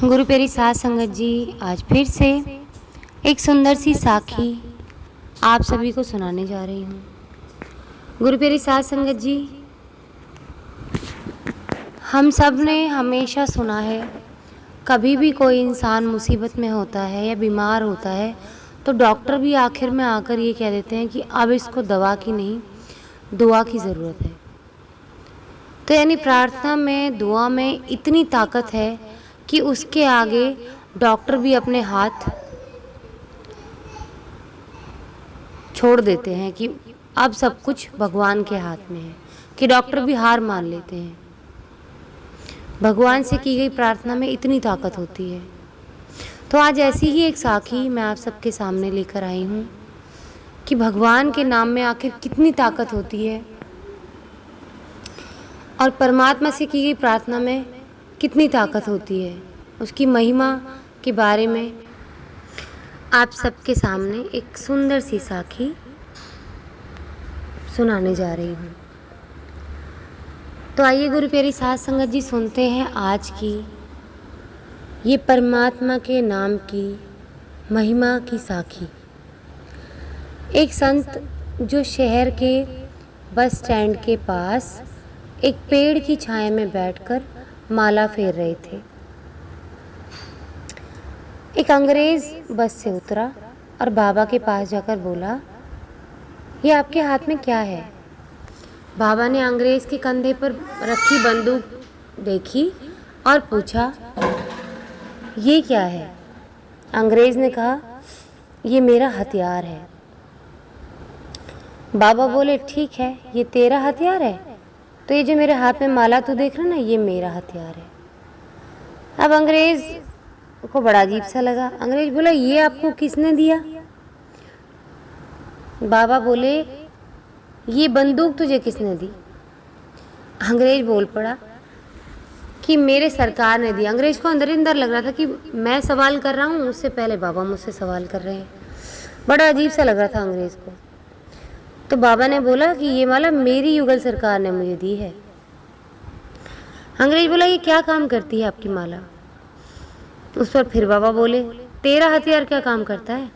गुरु प्यारी साध संगत जी, आज फिर से एक सुंदर सी साखी आप सभी को सुनाने जा रही हूँ। गुरु प्यारी साध संगत जी, हम सब ने हमेशा सुना है, कभी भी कोई इंसान मुसीबत में होता है या बीमार होता है तो डॉक्टर भी आखिर में आकर ये कह देते हैं कि अब इसको दवा की नहीं, दुआ की ज़रूरत है। तो यानी प्रार्थना में, दुआ में इतनी ताकत है कि उसके आगे डॉक्टर भी अपने हाथ छोड़ देते हैं कि अब सब कुछ भगवान के हाथ में है, कि डॉक्टर भी हार मान लेते हैं। भगवान से की गई प्रार्थना में इतनी ताकत होती है। तो आज ऐसी ही एक साखी मैं आप सबके सामने लेकर आई हूँ कि भगवान के नाम में आखिर कितनी ताकत होती है और परमात्मा से की गई प्रार्थना में कितनी ताकत होती है, उसकी महिमा के बारे में आप सबके सामने एक सुंदर सी साखी सुनाने जा रही हूँ। तो आइए गुरु प्यारी साध संगत जी, सुनते हैं आज की ये परमात्मा के नाम की महिमा की साखी। एक संत जो शहर के बस स्टैंड के पास एक पेड़ की छाया में बैठकर माला फेर रहे थे। एक अंग्रेज बस से उतरा और बाबा के पास जाकर बोला, ये आपके हाथ में क्या है? बाबा ने अंग्रेज के कंधे पर रखी बंदूक देखी और पूछा, ये क्या है? अंग्रेज ने कहा, ये मेरा हथियार है। बाबा बोले, ठीक है, ये तेरा हथियार है, तो ये जो मेरे हाथ में माला तू देख रहा ना, ये मेरा हथियार है। अब अंग्रेज को बड़ा अजीब सा लगा। अंग्रेज बोला, ये आपको किसने दिया? बाबा बोले, ये बंदूक तुझे किसने दी? अंग्रेज बोल पड़ा कि मेरे सरकार ने दी। अंग्रेज को अंदर ही अंदर लग रहा था कि मैं सवाल कर रहा हूँ, उससे पहले बाबा मुझसे सवाल कर रहे हैं। बड़ा अजीब सा लग रहा था अंग्रेज को। तो बाबा ने बोला कि ये माला मेरी युगल सरकार ने मुझे दी है। अंग्रेज बोला, ये क्या काम करती है आपकी माला? उस पर फिर बाबा बोले, तेरा हथियार क्या काम करता है?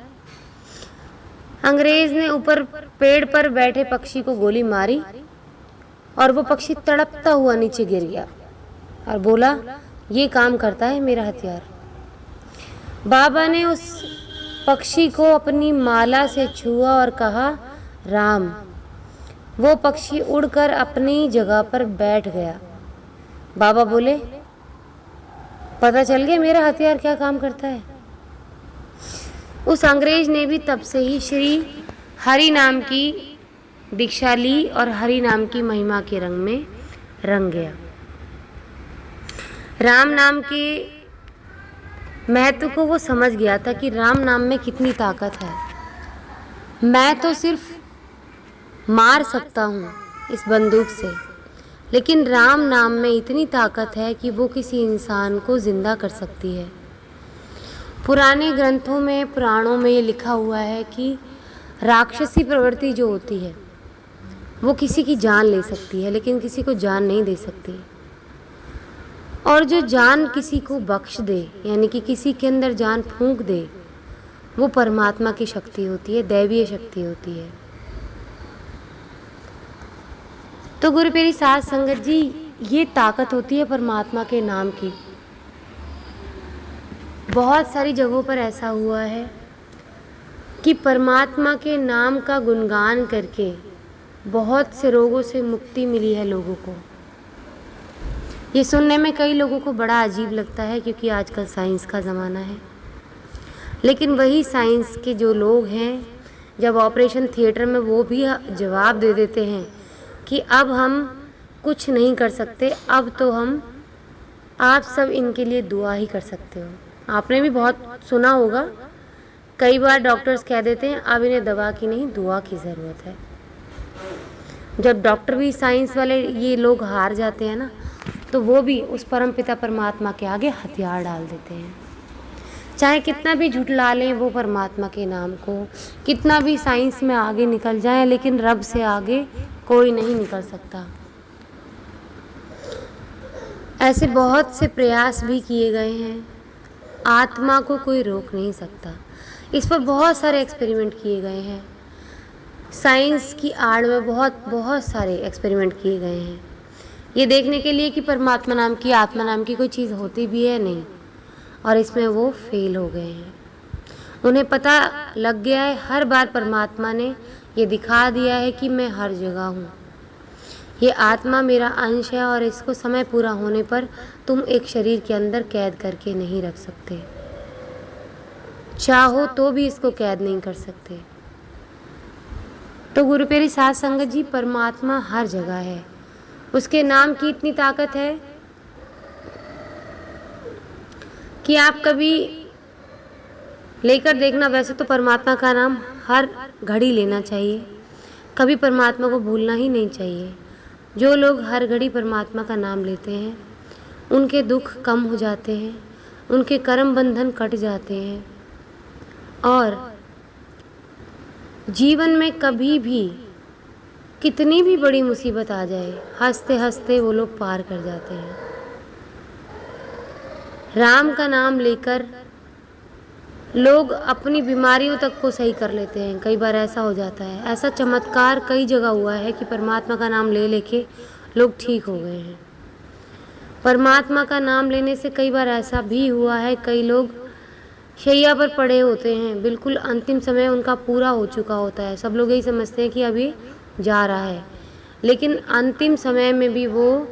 अंग्रेज ने ऊपर पेड़ पर बैठे पक्षी को गोली मारी और वो पक्षी तड़पता हुआ नीचे गिर गया और बोला, ये काम करता है मेरा हथियार। बाबा ने उस पक्षी को अपनी माला से छुआ और कहा, राम। वो पक्षी उड़कर अपनी जगह पर बैठ गया। बाबा बोले, पता चल गया मेरा हथियार क्या काम करता है? उस अंग्रेज ने भी तब से ही श्री हरि नाम की दीक्षा ली और हरि नाम की महिमा के रंग में रंग गया। राम नाम के महत्व को वो समझ गया था कि राम नाम में कितनी ताकत है। मैं तो सिर्फ मार सकता हूँ इस बंदूक से, लेकिन राम नाम में इतनी ताकत है कि वो किसी इंसान को जिंदा कर सकती है। पुराने ग्रंथों में, पुराणों में ये लिखा हुआ है कि राक्षसी प्रवृत्ति जो होती है वो किसी की जान ले सकती है, लेकिन किसी को जान नहीं दे सकती। और जो जान किसी को बख्श दे, यानी कि किसी के अंदर जान फूंक दे, वो परमात्मा की शक्ति होती है, दैवीय शक्ति होती है। तो गुरु प्यारी साध संगत जी, ये ताकत होती है परमात्मा के नाम की। बहुत सारी जगहों पर ऐसा हुआ है कि परमात्मा के नाम का गुणगान करके बहुत से रोगों से मुक्ति मिली है लोगों को। ये सुनने में कई लोगों को बड़ा अजीब लगता है, क्योंकि आजकल साइंस का ज़माना है। लेकिन वही साइंस के जो लोग हैं, जब ऑपरेशन थिएटर में वो भी जवाब दे देते हैं कि अब हम कुछ नहीं कर सकते, अब तो आप सब इनके लिए दुआ ही कर सकते हो। आपने भी बहुत सुना होगा, कई बार डॉक्टर्स कह देते हैं अब इन्हें दवा की नहीं, दुआ की ज़रूरत है। जब डॉक्टर भी, साइंस वाले ये लोग हार जाते हैं ना, तो वो भी उस परमपिता परमात्मा के आगे हथियार डाल देते हैं। चाहे कितना भी झुठला लें वो परमात्मा के नाम को, कितना भी साइंस में आगे निकल जाएं, लेकिन रब से आगे कोई नहीं निकल सकता। ऐसे बहुत से प्रयास भी किए गए हैं, आत्मा को कोई रोक नहीं सकता। इस पर बहुत सारे एक्सपेरिमेंट किए गए हैं। साइंस की आड़ में बहुत सारे एक्सपेरिमेंट किए गए हैं ये देखने के लिए कि परमात्मा नाम की, आत्मा नाम की कोई चीज़ होती भी है नहीं, और इसमें वो फेल हो गए हैं। उन्हें पता लग गया है, हर बार परमात्मा ने ये दिखा दिया है कि मैं हर जगह हूँ। ये आत्मा मेरा अंश है और इसको समय पूरा होने पर तुम एक शरीर के अंदर कैद करके नहीं रख सकते, चाहो तो भी इसको कैद नहीं कर सकते। तो गुरु प्यारी साध संगत जी, परमात्मा हर जगह है। उसके नाम की इतनी ताकत है कि आप कभी लेकर देखना। वैसे तो परमात्मा का नाम हर घड़ी लेना चाहिए, कभी परमात्मा को भूलना ही नहीं चाहिए। जो लोग हर घड़ी परमात्मा का नाम लेते हैं उनके दुख कम हो जाते हैं, उनके कर्म बंधन कट जाते हैं, और जीवन में कभी भी कितनी भी बड़ी मुसीबत आ जाए, हंसते हंसते वो लोग पार कर जाते हैं। राम का नाम लेकर लोग अपनी बीमारियों तक को सही कर लेते हैं। कई बार ऐसा हो जाता है, ऐसा चमत्कार कई जगह हुआ है कि परमात्मा का नाम ले लेके लोग ठीक हो गए हैं। परमात्मा का नाम लेने से कई बार ऐसा भी हुआ है, कई लोग शैया पर पड़े होते हैं, बिल्कुल अंतिम समय उनका पूरा हो चुका होता है। सब लोग यही समझते हैं कि अभी जा रहा है, लेकिन अंतिम समय में भी वो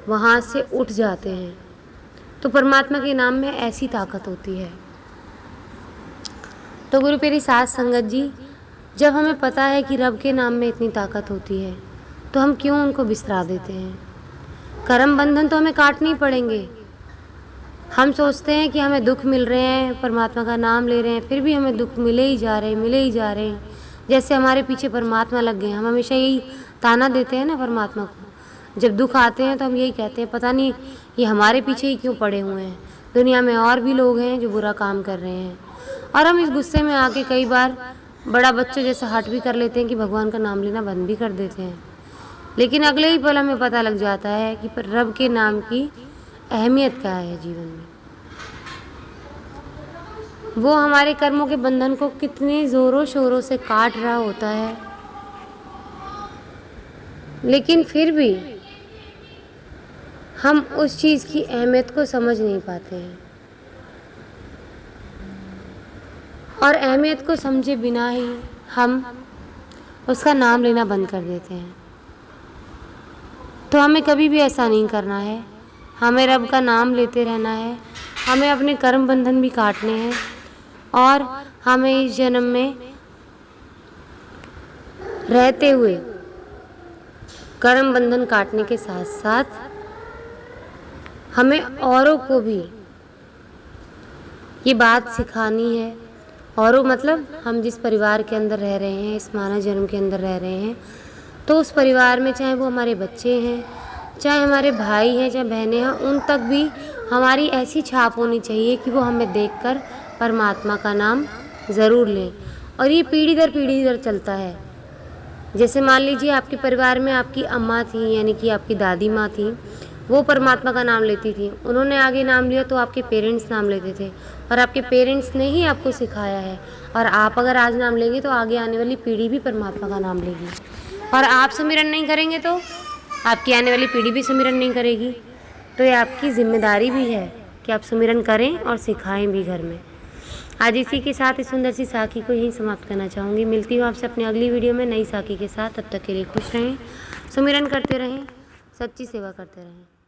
वहाँ से उठ जाते हैं। तो परमात्मा के नाम में ऐसी ताकत होती है। तो गुरु प्यारी साध संगत जी, जब हमें पता है कि रब के नाम में इतनी ताकत होती है तो हम क्यों उनको बिसरा देते हैं। कर्म बंधन तो हमें काटने ही पड़ेंगे। हम सोचते हैं कि हमें दुख मिल रहे हैं, परमात्मा का नाम ले रहे हैं, फिर भी हमें दुख मिले ही जा रहे हैं, जैसे हमारे पीछे परमात्मा लग गए हैं। हम हमेशा यही ताना देते हैं ना परमात्मा को। जब दुख आते हैं तो हम यही कहते हैं, पता नहीं ये हमारे पीछे ही क्यों पड़े हुए हैं, दुनिया में और भी लोग हैं जो बुरा काम कर रहे हैं। और हम इस गुस्से में आके कई बार बड़ा बच्चों जैसा हट भी कर लेते हैं कि भगवान का नाम लेना बंद भी कर देते हैं। लेकिन अगले ही पल हमें पता लग जाता है कि रब के नाम की अहमियत क्या है जीवन में। वो हमारे कर्मों के बंधन को कितने ज़ोरों शोरों से काट रहा होता है, लेकिन फिर भी हम उस चीज़ की अहमियत को समझ नहीं पाते हैं, और अहमियत को समझे बिना ही हम उसका नाम लेना बंद कर देते हैं। तो हमें कभी भी ऐसा नहीं करना है, हमें रब का नाम लेते रहना है। हमें अपने कर्म बंधन भी काटने हैं, और हमें इस जन्म में रहते हुए कर्म बंधन काटने के साथ साथ हमें औरों को भी ये बात सिखानी है। औरों मतलब हम जिस परिवार के अंदर रह रहे हैं, इस मानव जन्म के अंदर रह रहे हैं, तो उस परिवार में चाहे वो हमारे बच्चे हैं, चाहे हमारे भाई हैं, चाहे बहनें हैं, उन तक भी हमारी ऐसी छाप होनी चाहिए कि वो हमें देखकर परमात्मा का नाम ज़रूर लें। और ये पीढ़ी दर पीढ़ी दर चलता है। जैसे मान लीजिए आपके परिवार में आपकी अम्मा थी, यानी कि आपकी दादी माँ थी, वो परमात्मा का नाम लेती थी, उन्होंने आगे नाम लिया तो आपके पेरेंट्स नाम लेते थे, और आपके पेरेंट्स ने ही आपको सिखाया है। और आप अगर आज नाम लेंगे तो आगे आने वाली पीढ़ी भी परमात्मा का नाम लेगी, और आप सुमिरन नहीं करेंगे तो आपकी आने वाली पीढ़ी भी सुमिरन नहीं करेगी। तो ये आपकी जिम्मेदारी भी है कि आप सुमिरन करें और सिखाएं भी घर में। आज इसी के साथ इस सुंदर सी साखी को यहीं समाप्त करना चाहूँगी। मिलती हूँ आपसे अपनी अगली वीडियो में नई साखी के साथ। तब तक के लिए खुश रहें, सुमिरन करते रहें, सच्ची सेवा करते रहें।